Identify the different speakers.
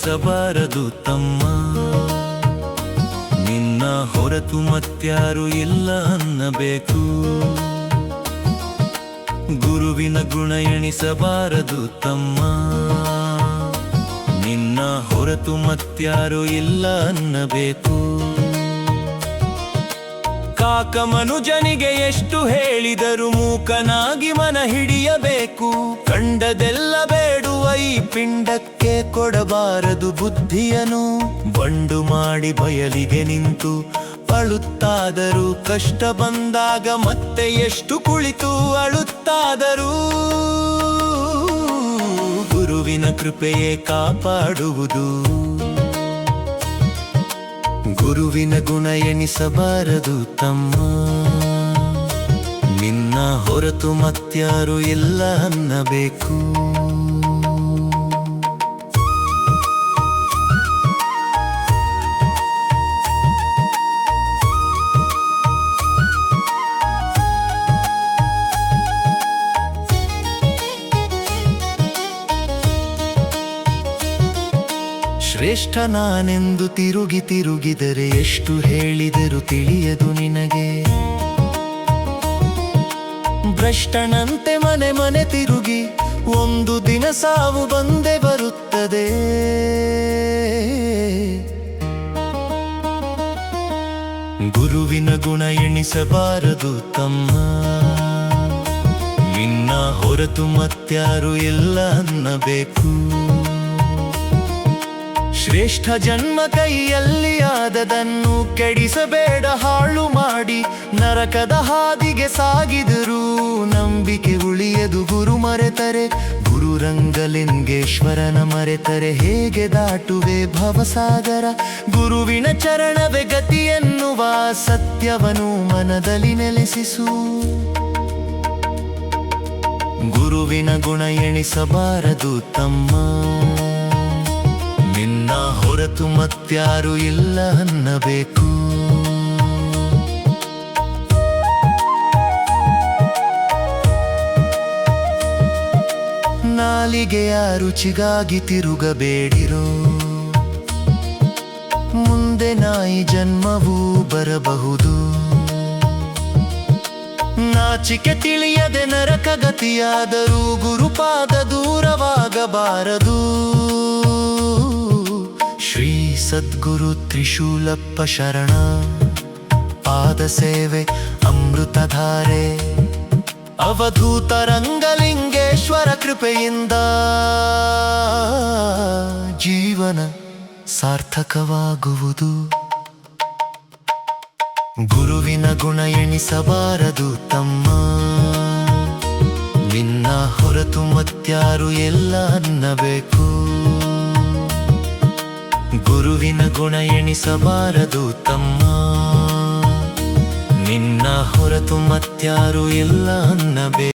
Speaker 1: ಎಣಿಸಬಾರದು ತಮ್ಮ. ನಿನ್ನ ಹೊರತು ಮತ್ಯಾರು ಇಲ್ಲ ಅನ್ನಬೇಕು. ಗುರುವಿನ ಗುಣ ಎಣಿಸಬಾರದು ತಮ್ಮ. ನಿನ್ನ ಹೊರತು ಮತ್ಯಾರು ಇಲ್ಲ ಅನ್ನಬೇಕು. ಕಾಕ ಮನುಜನಿಗೆ ಎಷ್ಟು ಹೇಳಿದರೂ ಮೂಕನಾಗಿ ಮನ ಹಿಡಿಯಬೇಕು. ಕಂಡದೆಲ್ಲ ಬೇಡುವ ಈ ಪಿಂಡಕ್ಕೆ ಕೊಡಬಾರದು ಬುದ್ಧಿಯನು. ಬಂಡು ಮಾಡಿ ಬಯಲಿಗೆ ನಿಂತು ಅಳುತ್ತಾದರೂ ಕಷ್ಟ ಬಂದಾಗ ಮತ್ತೆ ಎಷ್ಟು ಕುಳಿತು ಅಳುತ್ತಾದರೂ ಗುರುವಿನ ಕೃಪೆಯೇ ಕಾಪಾಡುವುದು. ಗುರುವಿನ ಗುಣ ಎಣಿಸಬಾರದು ತಮ್ಮ. ನಿನ್ನ ಹೊರತು ಮತ್ಯಾರು ಇಲ್ಲ ಅನ್ನಬೇಕು. ಶ್ರೇಷ್ಠ ನಾನೆಂದು ತಿರುಗಿ ತಿರುಗಿದರೆ ಎಷ್ಟು ಹೇಳಿದರೂ ತಿಳಿಯದು ನಿನಗೆ. ಭ್ರಷ್ಟನಂತೆ ಮನೆ ಮನೆ ತಿರುಗಿ ಒಂದು ದಿನ ಸಾವು ಬಂದೇ ಬರುತ್ತದೆ. ಗುರುವಿನ ಗುಣ ಎಣಿಸಬಾರದು ತಮ್ಮ. ನಿನ್ನ ಹೊರತು ಮತ್ಯಾರು ಇಲ್ಲ ಅನ್ನಬೇಕು. ಶ್ರೇಷ್ಠ ಜನ್ಮ ಕೈಯಲ್ಲಿ ಆದದನ್ನು ಕೆಡಿಸಬೇಡ ಹಾಳು ಮಾಡಿ. ನರಕದ ಹಾದಿಗೆ ಸಾಗಿದರೂ ನಂಬಿಕೆ ಉಳಿಯದು ಗುರು ಮರೆತರೆ. ಗುರುರಂಗಲಿಂಗೇಶ್ವರನ ಮರೆತರೆ ಹೇಗೆ ದಾಟುವೆ ಭವಸಾಗರ. ಗುರುವಿನ ಚರಣವೇ ಗತಿ ಎನ್ನುವ ಸತ್ಯವನು ಮನದಲ್ಲಿ ನೆಲೆಸಿಸು. ಗುರುವಿನ ಗುಣ ಎಣಿಸಬಾರದು ತಮ್ಮ. ನಿನ್ನ ಹೊರತು ಮತ್ಯಾರು ಇಲ್ಲ ಅನ್ನಬೇಕು. ನಾಲಿಗೆಯ ರುಚಿಗಾಗಿ ತಿರುಗಬೇಡಿರೋ. ಮುಂದೆ ನಾಯಿ ಜನ್ಮವೂ ಬರಬಹುದು. ನಾಚಿಕೆ ತಿಳಿಯದೆ ನರಕ ಗತಿಯಾದರೂ ಗುರುಪಾದ ದೂರವಾಗಬಾರದು. ಶ್ರೀ ಸದ್ಗುರು ತ್ರಿಶೂಲಪ್ಪ ಶರಣ. ಪಾದ ಸೇವೆ ಅಮೃತಧಾರೆ. ಅವಧೂತ ರಂಗಲಿಂಗೇಶ್ವರ ಕೃಪೆಯಿಂದ ಜೀವನ ಸಾರ್ಥಕವಾಗುವುದು. ಗುರುವಿನ ಗುಣ ಎಣಿಸಬಾರದು ತಮ್ಮ. ನಿನ್ನ ಹೊರತು ಮತ್ಯಾರು ಎಲ್ಲ ಅನ್ನಬೇಕು. ಗುರುವಿನ ಗುಣ ಎಣಿಸಬಾರದು ತಮ್ಮ. ನಿನ್ನ ಹೊರತು ಮತ್ಯಾರು ಇಲ್ಲ ಅನ್ನಬೇಕು.